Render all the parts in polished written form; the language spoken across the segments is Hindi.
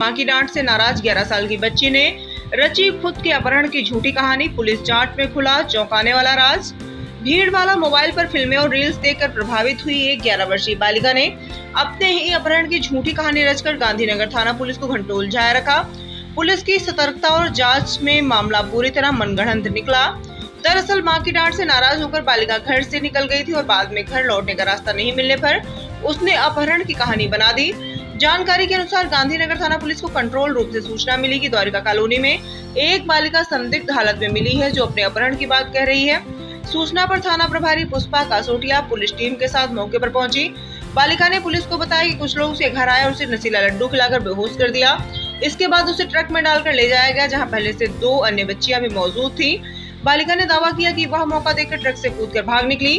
मां की डांट से नाराज 11 साल की बच्ची ने रची खुद के अपहरण की झूठी कहानी। पुलिस जांच में खुला चौंकाने वाला राज। भीड़ वाला मोबाइल पर फिल्में और रील्स देखकर प्रभावित हुई एक 11 वर्षीय बालिका ने अपने ही अपहरण की झूठी कहानी रचकर गांधीनगर थाना पुलिस को घंटों उलझाए रखा। पुलिस की सतर्कता और जांच में मामला पूरी तरह मनगढ़ंत निकला। दरअसल मां की डांट से नाराज होकर बालिका घर से निकल गई थी और बाद में घर लौटने का रास्ता नहीं मिलने पर उसने अपहरण की कहानी बना दी। जानकारी के अनुसार गांधीनगर थाना पुलिस को कंट्रोल रूप से सूचना मिली कि द्वारिका कॉलोनी में एक बालिका संदिग्ध हालत में मिली है जो अपने अपहरण की बात कह रही है। सूचना पर थाना प्रभारी पुष्पा कासोटिया पुलिस टीम के साथ मौके पर पहुंची। बालिका ने पुलिस को बताया कि कुछ लोग उसके घर आए और उसे नशीला लड्डू खिलाकर बेहोश कर दिया। इसके बाद उसे ट्रक में डालकर ले जाया गया जहाँ पहले से 2 अन्य बच्चियां भी मौजूद थी। बालिका ने दावा किया कि वह मौका देखकर ट्रक से कूदकर भाग निकली।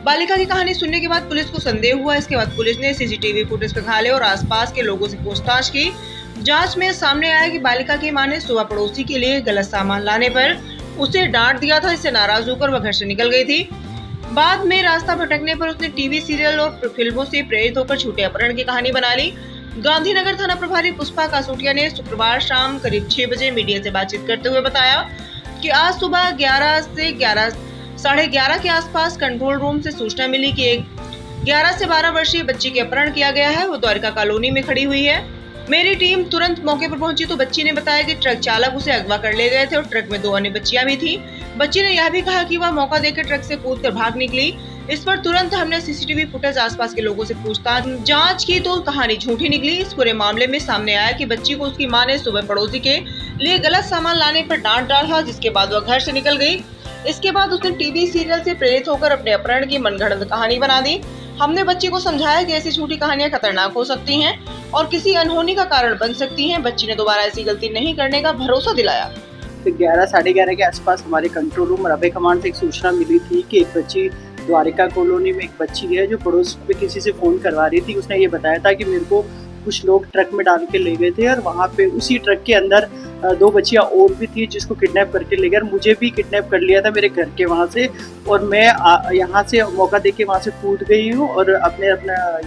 बालिका की कहानी सुनने के बाद पुलिस को संदेह हुआ। इसके बाद पुलिस ने सीसीटीवी फुटेज खंगाले और आसपास के लोगों से पूछताछ की। जांच में सामने आया कि बालिका की मां ने सुबह पड़ोसी के लिए गलत सामान लाने पर उसे डांट दिया था। इससे नाराज होकर वह घर से निकल गई थी। बाद में रास्ता भटकने पर उसने टीवी सीरियल और फिल्मों से प्रेरित होकर झूठे अपहरण की कहानी बना ली। गांधीनगर थाना प्रभारी पुष्पा कासोटिया ने शुक्रवार शाम करीब 6 बजे मीडिया से बातचीत करते हुए बताया कि आज सुबह 11 से 11:30 के आसपास कंट्रोल रूम से सूचना मिली कि एक 11 से 12 वर्षीय बच्ची के अपहरण किया गया है। वो द्वारिका कॉलोनी में खड़ी हुई है। मेरी टीम तुरंत मौके पर पहुंची तो बच्ची ने बताया कि ट्रक चालक उसे अगवा कर ले गए थे और ट्रक में 2 अन्य बच्चियां भी थी। बच्ची ने यह भी कहा कि वह मौका देकर ट्रक से कूदकर भाग निकली। इस पर तुरंत हमने सीसीटीवी फुटेज आसपास के लोगों से पूछताछ जांच की तो कहानी झूठी निकली। इस पूरे मामले में सामने आया कि बच्ची को उसकी मां ने सुबह पड़ोसी के लिए गलत सामान लाने पर डांट डाला, जिसके बाद वह घर से निकल गई। इसके बाद उसने टीवी सीरियल से प्रेरित होकर अपने अपहरण की मनगढ़ंत कहानी बना दी। हमने बच्ची को समझाया कि ऐसी झूठी कहानियां खतरनाक हो सकती हैं और किसी अनहोनी का कारण बन सकती हैं। बच्ची ने दोबारा ऐसी गलती नहीं करने का भरोसा दिलाया। तो 11 साढ़े 11 के आसपास हमारे कंट्रोल रूम रबे कमांड से एक सूचना मिली थी कि एक बच्ची द्वारिका कॉलोनी में एक बच्ची है जो पड़ोस में किसी से फ़ोन करवा रही थी। उसने ये बताया था कि मेरे को कुछ लोग ट्रक में डाल के ले गए थे और वहाँ पे उसी ट्रक के अंदर 2 बच्चियाँ और भी थी जिसको किडनैप करके ले गए और मुझे भी किडनैप कर लिया था मेरे घर के वहाँ से। और मैं यहाँ से मौका देके वहाँ से कूद गई हूँ और अपना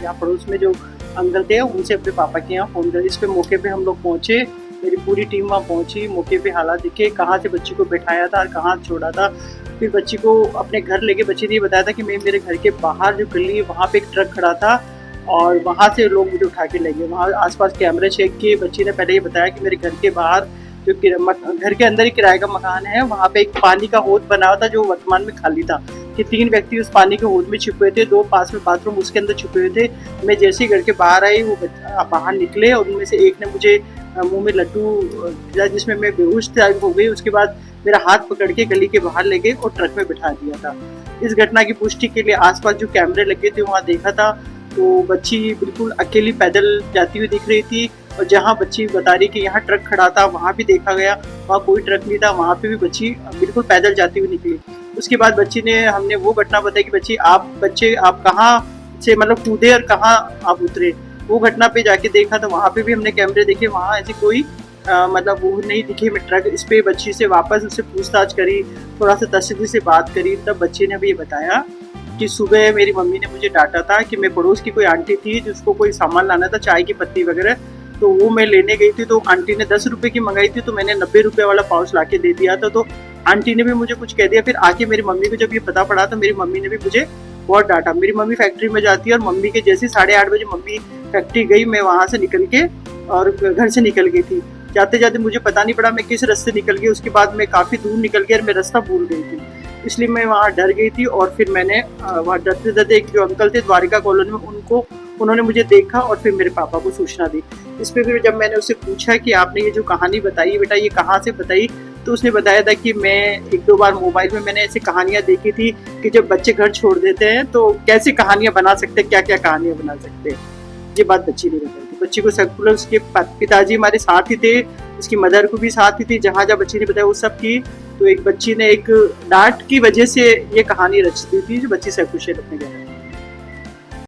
यहाँ पड़ोस में जो अंकल थे उनसे अपने पापा के यहाँ फ़ोन कर। इस पे मौके पे हम लोग पहुँचे, मेरी पूरी टीम वहाँ पहुँची। मौके पे हालात दिखे, कहाँ से बच्ची को बैठाया था और कहाँ छोड़ा था। फिर बच्ची को अपने घर लेके बच्ची ने ये बताया था कि मैं मेरे घर के बाहर जो गली है वहाँ पे एक ट्रक खड़ा था और वहाँ से लोग मुझे उठा के ले गए। वहाँ आसपास कैमरे चेक किए। बच्ची ने पहले ये बताया कि मेरे घर के बाहर जो घर के अंदर ही किराए का मकान है वहाँ पे एक पानी का हौद बना हुआ था जो वर्तमान में खाली था कि 3 व्यक्ति उस पानी के हौद में छुपे थे। 2 पास में बाथरूम उसके अंदर छुपे हुए थे। मैं जैसे ही घर के बाहर आई वो बाहर निकले और उनमें से एक ने मुझे मुंह में लड्डू दिया जिसमें मैं बेहोश हो गई। उसके बाद मेरा हाथ पकड़ के गली के बाहर ले गए और ट्रक में बिठा दिया था। इस घटना की पुष्टि के लिए आसपास जो कैमरे लगे थे वहाँ देखा था तो बच्ची बिल्कुल अकेली पैदल जाती हुई दिख रही थी। और जहाँ बच्ची बता रही कि यहाँ ट्रक खड़ा था वहाँ भी देखा गया, वहाँ कोई ट्रक नहीं था, वहाँ पे भी बच्ची बिल्कुल पैदल जाती हुई निकली। उसके बाद बच्ची ने हमने वो घटना बताई कि बच्चे आप कहाँ से मतलब कूदे और कहाँ आप उतरे। वो घटना पे जाके देखा तो वहाँ पे भी हमने कैमरे देखे, वहाँ ऐसी कोई मतलब वो नहीं दिखे में ट्रक। इस पे बच्ची से वापस उससे पूछताछ करी, थोड़ा सा तसल्ली से बात करी, तब बच्ची ने भी ये बताया कि सुबह मेरी मम्मी ने मुझे डांटा था कि मैं पड़ोस की कोई आंटी थी जिसको कोई सामान लाना था, चाय की पत्ती वगैरह, तो वो मैं लेने गई थी। तो आंटी ने 10 रुपये की मंगाई थी तो मैंने 90 रुपये वाला पाउच ला के दे दिया था। तो आंटी ने भी मुझे कुछ कह दिया। फिर आके मेरी मम्मी को जब ये पता पड़ा तो मेरी मम्मी ने भी मुझे बहुत डांटा। मेरी मम्मी फैक्ट्री में जाती है और मम्मी के जैसे 8:30 बजे मम्मी फैक्ट्री गई, मैं वहाँ से निकल के और घर से निकल गई थी। जाते जाते मुझे पता नहीं पड़ा मैं किस रास्ते निकल गई। उसके बाद मैं काफ़ी दूर निकल गई और मैं रास्ता भूल गई थी, इसलिए मैं वहाँ डर गई थी। और फिर मैंने वहाँ डरते डरते एक जो अंकल थे द्वारिका कॉलोनी में उन्होंने मुझे देखा और फिर मेरे पापा को सूचना दी। इस पर फिर जब मैंने उससे पूछा कि आपने ये जो कहानी बताई बेटा ये कहाँ से बताई, तो उसने बताया था कि मैं 1-2 बार मोबाइल में मैंने ऐसी कहानियाँ देखी थी कि जब बच्चे घर छोड़ देते हैं तो कैसी कहानियाँ बना सकते हैं, क्या क्या कहानियाँ बना सकते हैं। ये बात बच्ची ने बताई थी। बच्ची को सर्कुलर उसके पिताजी हमारे साथ ही थे, उसकी मदर को भी साथ ही थी। जहाँ जहाँ बच्ची ने बताया वो सब की। तो एक बच्ची ने एक डांट की वजह से ये कहानी रच दी थी जो बच्ची सकुशल अपने घर में।